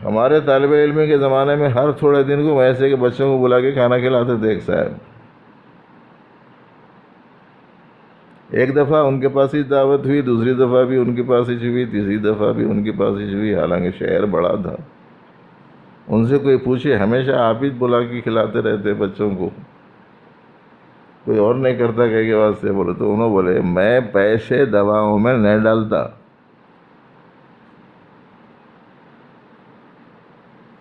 ہمارے طالب علم کے زمانے میں ہر تھوڑے دن کو ایسے کہ بچوں کو بلا کے کھانا کھلاتے تھے ایک صاحب. ایک دفعہ ان کے پاس ہی دعوت ہوئی، دوسری دفعہ بھی ان کے پاس ہی ہوئی، تیسری دفعہ بھی ان کے پاس ہی ہوئی، حالانکہ شہر بڑا تھا. ان سے کوئی پوچھے، ہمیشہ آپ ہی بلا کے کھلاتے رہتے بچوں کو، کوئی اور نہیں کرتا کہے کے واسطے؟ بولے تو انہوں بولے میں پیسے دواؤں میں نہیں ڈالتا،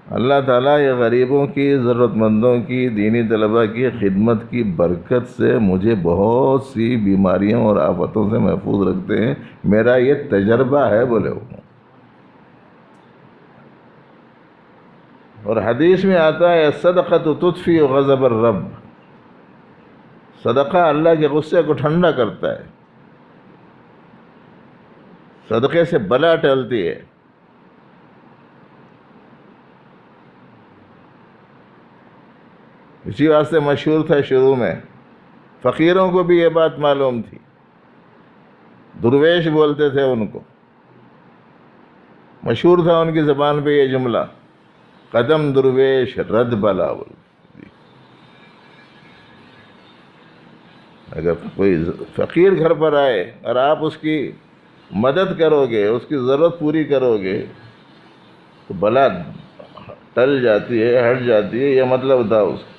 اللہ تعالیٰ یہ غریبوں کی، ضرورت مندوں کی، دینی طلبہ کی خدمت کی برکت سے مجھے بہت سی بیماریوں اور آفتوں سے محفوظ رکھتے ہیں، میرا یہ تجربہ ہے بولے وہ. اور حدیث میں آتا ہے الصدقۃ تطفئ غضب الرب، صدقہ اللہ کے غصے کو ٹھنڈا کرتا ہے، صدقے سے بلا ٹلتی ہے. اسی واسطے مشہور تھا شروع میں، فقیروں کو بھی یہ بات معلوم تھی، درویش بولتے تھے ان کو، مشہور تھا ان کی زبان پہ یہ جملہ، قدم درویش رد بلا. اگر کوئی فقیر گھر پر آئے اور آپ اس کی مدد کرو گے، اس کی ضرورت پوری کرو گے تو بلا ٹل جاتی ہے، ہٹ جاتی ہے، یہ مطلب تھا اس کا.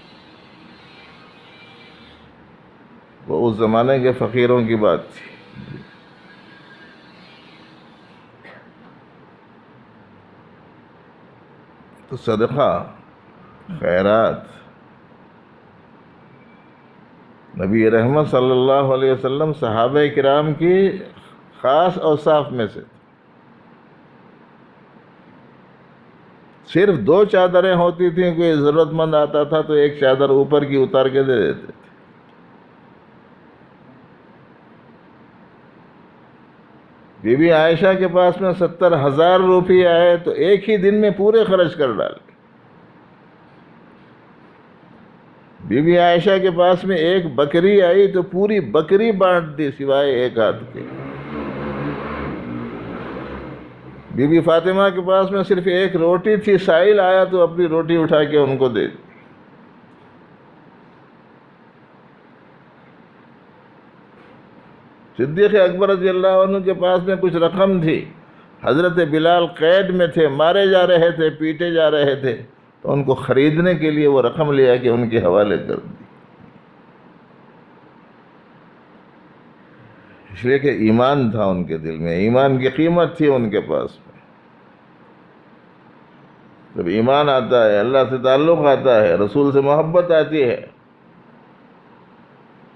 وہ اس زمانے کے فقیروں کی بات تھی. تو صدقہ، خیرات، نبی رحمت صلی اللہ علیہ وسلم صحابہ کرام کی خاص اوصاف میں سے. صرف 2 چادریں ہوتی تھیں، کوئی ضرورت مند آتا تھا تو ایک چادر اوپر کی اتار کے دے دیتے تھے. بی بی عائشہ کے پاس میں 70,000 روپے آئے تو ایک ہی دن میں پورے خرچ کر ڈالے. بی بی عائشہ کے پاس میں ایک بکری آئی تو پوری بکری بانٹ دی سوائے ایک ہاتھ کے. بی بی فاطمہ کے پاس میں صرف ایک روٹی تھی، سائل آیا تو اپنی روٹی اٹھا کے ان کو دے دی. صدیق اکبر رضی اللہ عنہ کے پاس میں کچھ رقم تھی، حضرت بلال قید میں تھے، مارے جا رہے تھے، پیٹے جا رہے تھے، تو ان کو خریدنے کے لیے وہ رقم لیا کہ ان کے حوالے کر دی. اس لیے کہ ایمان تھا ان کے دل میں، ایمان کی قیمت تھی ان کے پاس میں. جب ایمان آتا ہے، اللہ سے تعلق آتا ہے، رسول سے محبت آتی ہے،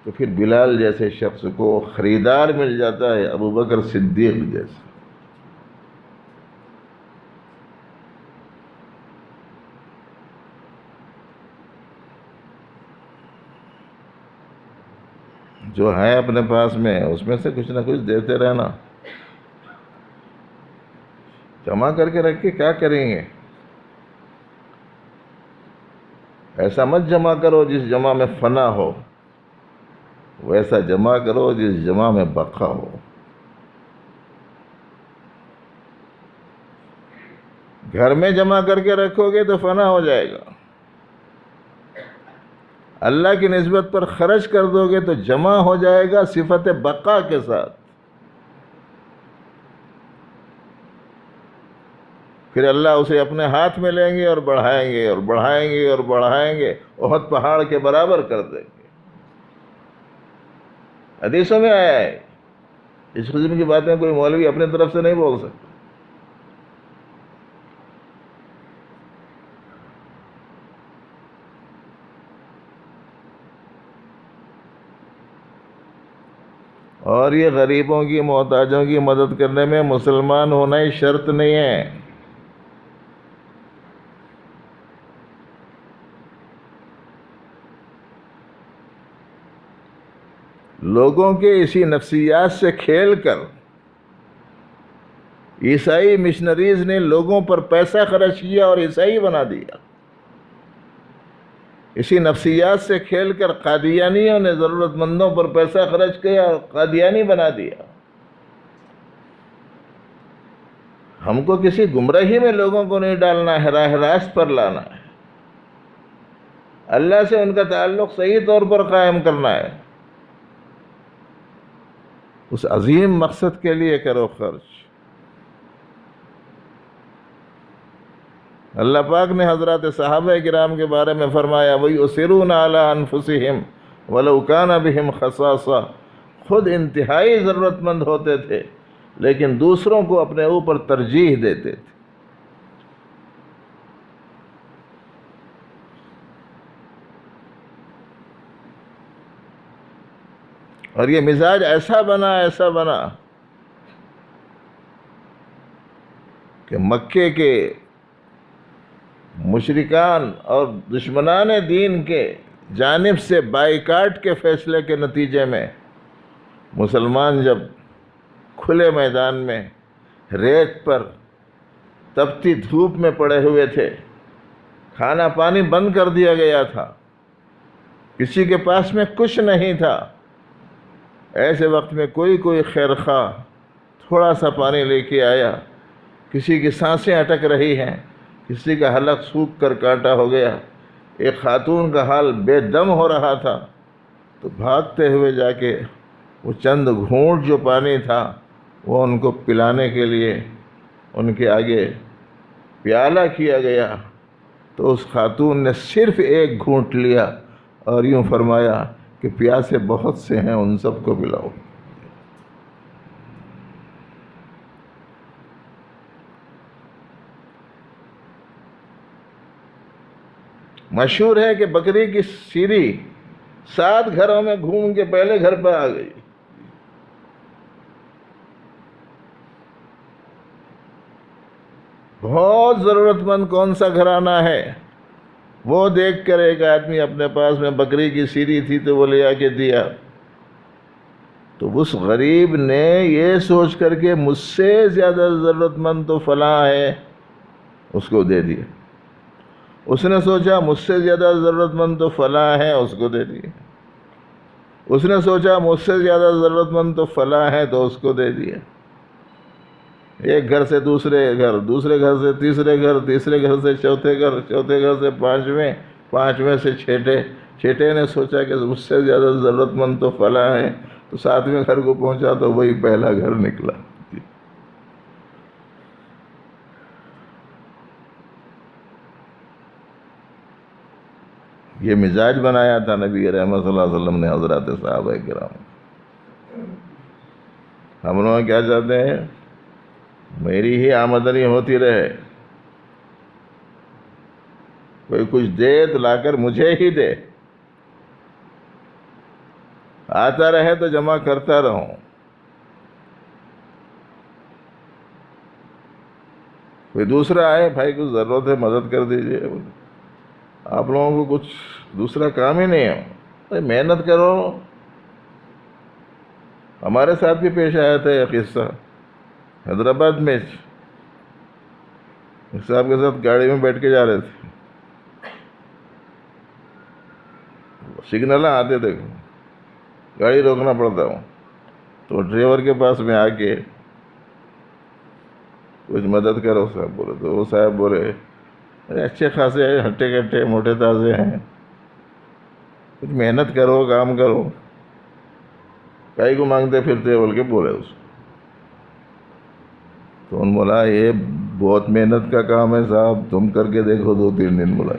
تو پھر بلال جیسے شخص کو خریدار مل جاتا ہے، ابو بکر صدیق جیسے. جو ہے اپنے پاس میں اس میں سے کچھ نہ کچھ دیتے رہنا. جمع کر کے رکھ کے کیا کریں گے؟ ایسا مت جمع کرو جس جمع میں فنا ہو، ویسا جمع کرو جس جمع میں بقا ہو. گھر میں جمع کر کے رکھو گے تو فنا ہو جائے گا، اللہ کی نسبت پر خرچ کر دو گے تو جمع ہو جائے گا صفت بقا کے ساتھ. پھر اللہ اسے اپنے ہاتھ میں لیں گے اور بڑھائیں گے اور بڑھائیں گے اور بڑھائیں گے، احد پہاڑ کے برابر کر دیں گے. حدیثوں میں آیا ہے. اس قسم کی باتیں کوئی مولوی اپنے طرف سے نہیں بول سکتا. اور یہ غریبوں کی، محتاجوں کی مدد کرنے میں مسلمان ہونا ہی شرط نہیں ہے. لوگوں کے اسی نفسیات سے کھیل کر عیسائی مشنریز نے لوگوں پر پیسہ خرچ کیا اور عیسائی بنا دیا. اسی نفسیات سے کھیل کر قادیانیوں نے ضرورت مندوں پر پیسہ خرچ کیا اور قادیانی بنا دیا. ہم کو کسی گمراہی میں لوگوں کو نہیں ڈالنا ہے، راہ راست پر لانا ہے، اللہ سے ان کا تعلق صحیح طور پر قائم کرنا ہے، اس عظیم مقصد کے لیے کرو خرچ۔ اللہ پاک نے حضرات صحابہ کرام کے بارے میں فرمایا وَيُؤْثِرُونَ عَلَىٰ أَنفُسِهِمْ وَلَوْ كَانَ بِهِمْ خَصَاصَةٌ، خود انتہائی ضرورت مند ہوتے تھے لیکن دوسروں کو اپنے اوپر ترجیح دیتے تھے۔ اور یہ مزاج ایسا بنا کہ مکے کے مشرکان اور دشمنان دین کے جانب سے بائیکاٹ کے فیصلے کے نتیجے میں مسلمان جب کھلے میدان میں ریت پر تپتی دھوپ میں پڑے ہوئے تھے، کھانا پانی بند کر دیا گیا تھا، کسی کے پاس میں کچھ نہیں تھا، ایسے وقت میں کوئی خیر خواہ تھوڑا سا پانی لے کے آیا، کسی کی سانسیں اٹک رہی ہیں، کسی کا حلق سوکھ کر کانٹا ہو گیا، ایک خاتون کا حال بے دم ہو رہا تھا، تو بھاگتے ہوئے جا کے وہ چند گھونٹ جو پانی تھا وہ ان کو پلانے کے لیے ان کے آگے پیالہ کیا گیا، تو اس خاتون نے صرف ایک گھونٹ لیا اور یوں فرمایا کہ پیاسے بہت سے ہیں، ان سب کو پلاؤ۔ مشہور ہے کہ بکری کی سیری 7 گھروں میں گھوم کے پہلے گھر پر آ گئی۔ بہت ضرورت مند کون سا گھرانہ ہے وہ دیکھ کر ایک آدمی اپنے پاس میں بکری کی سیری تھی تو وہ لے آ کے دیا، تو اس غریب نے یہ سوچ کر کے مجھ سے زیادہ ضرورت مند تو فلاں ہے، اس کو دے دیا۔ اس نے سوچا مجھ سے زیادہ ضرورت مند تو فلاں ہے، اس کو دے دیا۔ اس نے سوچا مجھ سے زیادہ ضرورت مند تو فلاں ہے، تو اس کو دے دیا۔ ایک گھر سے دوسرے گھر، دوسرے گھر سے تیسرے گھر، تیسرے گھر سے چوتھے گھر، چوتھے گھر سے پانچویں، پانچویں سے چھٹے، چھٹے نے سوچا کہ مجھ سے زیادہ ضرورت مند تو فلاں ہے، تو 7ویں گھر کو پہنچا تو وہی پہلا گھر نکلا۔ یہ مزاج بنایا تھا نبی رحمت صلی اللہ علیہ وسلم نے حضرات صحابہ کرام۔ ہم لوگ کیا چاہتے ہیں؟ میری ہی آمدنی ہوتی رہے، کوئی کچھ دے تو لا کر مجھے ہی دے، آتا رہے تو جمع کرتا رہوں۔ کوئی دوسرا آئے، بھائی کچھ ضرورت ہے مدد کر دیجئے، آپ لوگوں کو کچھ دوسرا کام ہی نہیں ہے، محنت کرو۔ ہمارے ساتھ بھی پیش آیا تھا یہ قصہ حیدرآباد میں، صاحب کے ساتھ گاڑی میں بیٹھ کے جا رہے تھے، سگنل آتے تھے، گاڑی روکنا پڑتا ہوں، تو ڈرائیور کے پاس میں آ کے کچھ مدد کرو صاحب بولے، تو وہ صاحب بولے اچھے خاصے ہٹے کٹے موٹے تازے ہیں، کچھ محنت کرو، کام کرو، کائی کو مانگتے پھرتے بول کے بولے اس کو۔ تو انہوں نے بولا یہ بہت محنت کا کام ہے صاحب، تم کر کے دیکھو 2-3 دن بولا۔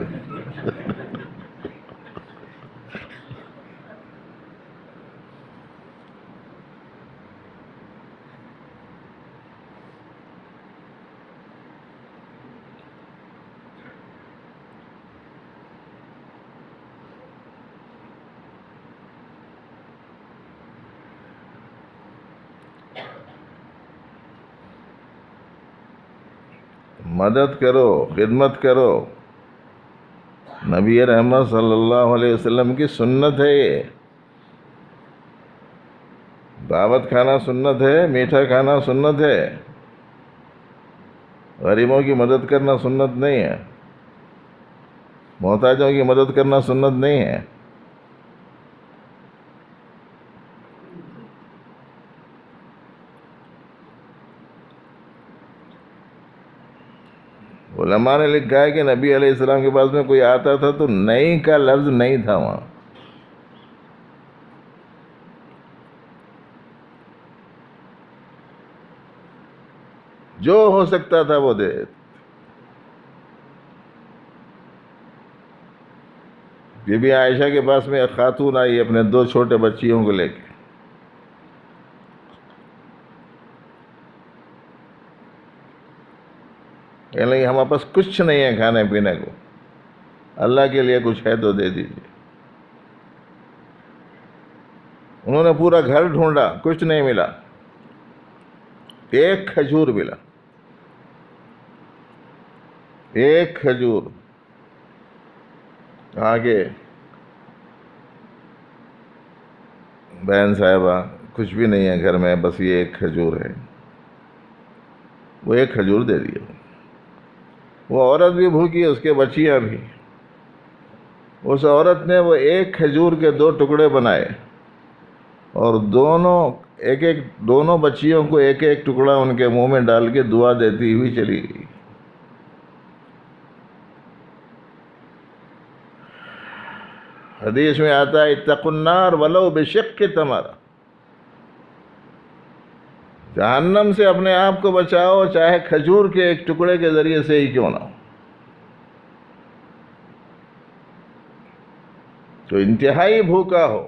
مدد کرو، خدمت کرو، نبی رحمت صلی اللہ علیہ وسلم کی سنت ہے یہ۔ دعوت کھانا سنت ہے، میٹھا کھانا سنت ہے، غریبوں کی مدد کرنا سنت نہیں ہے، محتاجوں کی مدد کرنا سنت نہیں ہے۔ علماء نے لکھا ہے کہ نبی علیہ السلام کے پاس میں کوئی آتا تھا تو نہیں کا لفظ نہیں تھا وہاں. جو ہو سکتا تھا وہ دے. بی بی عائشہ کے پاس میں ایک خاتون آئی اپنے 2 چھوٹے بچیوں کو لے کے. کہنے لگی ہمارے پاس کچھ نہیں ہے کھانے پینے کو، اللہ کے لیے کچھ ہے تو دے دیجیے. انہوں نے پورا گھر ڈھونڈا، کچھ نہیں ملا. ایک کھجور ملا، ایک کھجور. کہا کہ بہن صاحبہ کچھ بھی نہیں ہے گھر میں، بس یہ ایک کھجور ہے. وہ ایک کھجور دے دیا. وہ عورت بھی بھوکی، اس کے بچیاں بھی. اس عورت نے وہ ایک کھجور کے 2 ٹکڑے بنائے اور دونوں بچیوں کو ایک ایک ٹکڑا ان کے منہ میں ڈال کے دعا دیتی ہوئی چلی گئی. حدیث میں آتا ہے اتقوا النار ولو بشق تمرہ، جہنم سے اپنے آپ کو بچاؤ چاہے کھجور کے ایک ٹکڑے کے ذریعے سے ہی کیوں نہ ہو. تو انتہائی بھوکا ہو،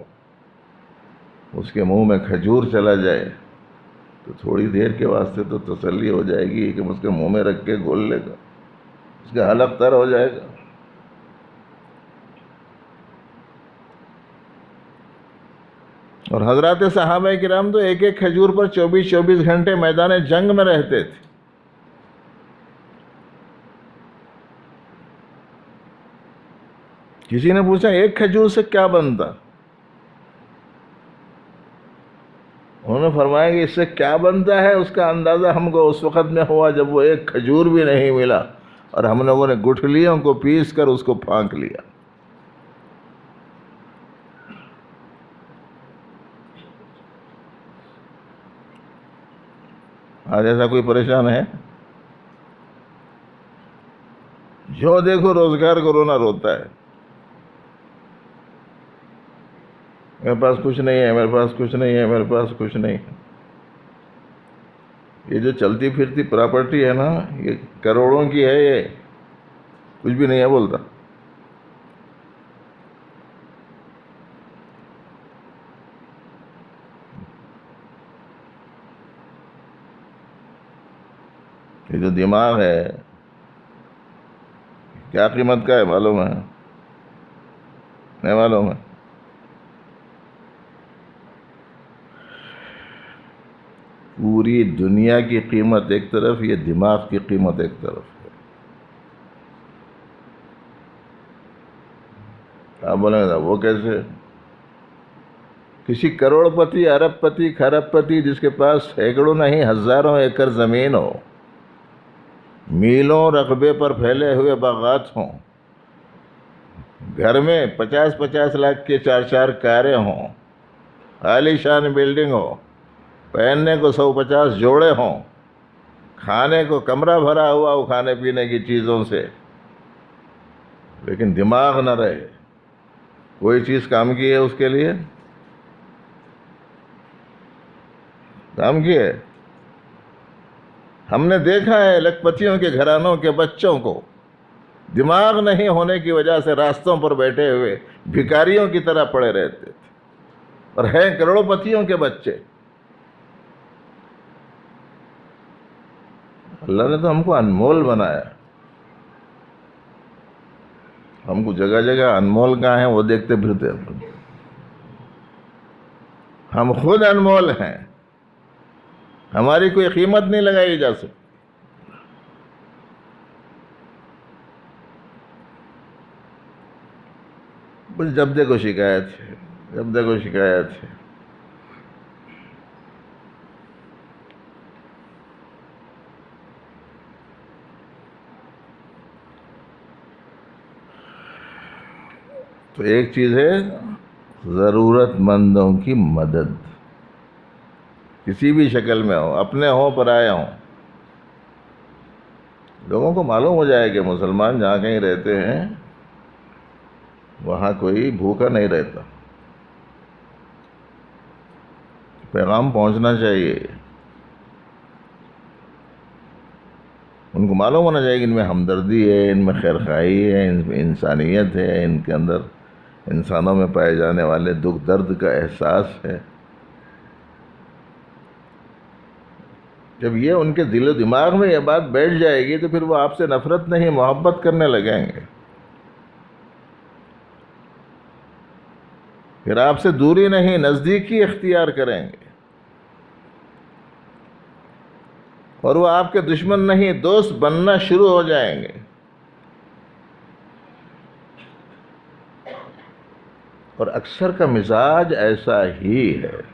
اس کے منہ میں کھجور چلا جائے تو تھوڑی دیر کے واسطے تو تسلی ہو جائے گی کہ اس کے منہ میں رکھ کے گھول لے گا، اس کا حلق تر ہو جائے گا. اور حضرات صحابہ کرام تو ایک ایک کھجور پر 24 گھنٹے میدان جنگ میں رہتے تھے. کسی نے پوچھا ایک کھجور سے کیا بنتا؟ انہوں نے فرمایا کہ اس سے کیا بنتا ہے اس کا اندازہ ہم کو اس وقت میں ہوا جب وہ ایک کھجور بھی نہیں ملا اور ہم لوگوں نے گٹھلیوں کو پیس کر اس کو پھانک لیا. آج ایسا کوئی پریشان ہے؟ جو دیکھو روزگار کو رونا روتا ہے. میرے پاس کچھ نہیں ہے، میرے پاس کچھ نہیں ہے، میرے پاس کچھ نہیں ہے. یہ جو چلتی پھرتی پراپرٹی ہے نا، یہ کروڑوں کی ہے، یہ کچھ بھی نہیں ہے بولتا. یہ جو دماغ ہے کیا قیمت کا ہے معلوم ہے؟ نہیں معلوم ہے. پوری دنیا کی قیمت ایک طرف، یہ دماغ کی قیمت ایک طرف ہے. آپ بولیں گے وہ کیسے؟ کسی کروڑ پتی، ارب پتی، کھرب پتی جس کے پاس سینکڑوں نہیں ہزاروں ایکڑ زمین ہو، میلوں رقبے پر پھیلے ہوئے باغات ہوں، گھر میں 50 لاکھ کے 4 کاریں ہوں، عالی شان بلڈنگ ہو، پہننے کو 150 جوڑے ہوں، کھانے کو کمرہ بھرا ہوا ہو کھانے پینے کی چیزوں سے، لیکن دماغ نہ رہے، کوئی چیز کام کی ہے اس کے لیے؟ کام کی ہے؟ ہم نے دیکھا ہے لکھ پتیوں کے گھرانوں کے بچوں کو دماغ نہیں ہونے کی وجہ سے راستوں پر بیٹھے ہوئے بھکاریوں کی طرح پڑے رہتے تھے، اور ہیں کروڑوں پتیوں کے بچے. اللہ نے تو ہم کو انمول بنایا. ہم کو جگہ جگہ انمول کہاں ہیں وہ دیکھتے پھرتے ہیں. ہم خود انمول ہیں، ہماری کوئی قیمت نہیں لگائی جا سکتی. بس جب دیکھو شکایت ہے، جب دیکھو شکایت ہے. تو ایک چیز ہے ضرورت مندوں کی مدد، کسی بھی شکل میں ہو، اپنے ہوں پرائے ہوں. لوگوں کو معلوم ہو جائے کہ مسلمان جہاں کہیں رہتے ہیں وہاں کوئی بھوکا نہیں رہتا. پیغام پہنچنا چاہیے. ان کو معلوم ہونا چاہیے کہ ان میں ہمدردی ہے، ان میں خیرخواہی ہے، ان میں انسانیت ہے، ان کے اندر انسانوں میں پائے جانے والے دکھ درد کا احساس ہے. جب یہ ان کے دل و دماغ میں یہ بات بیٹھ جائے گی تو پھر وہ آپ سے نفرت نہیں محبت کرنے لگیں گے. پھر آپ سے دوری نہیں نزدیکی اختیار کریں گے. اور وہ آپ کے دشمن نہیں دوست بننا شروع ہو جائیں گے. اور اکثر کا مزاج ایسا ہی ہے.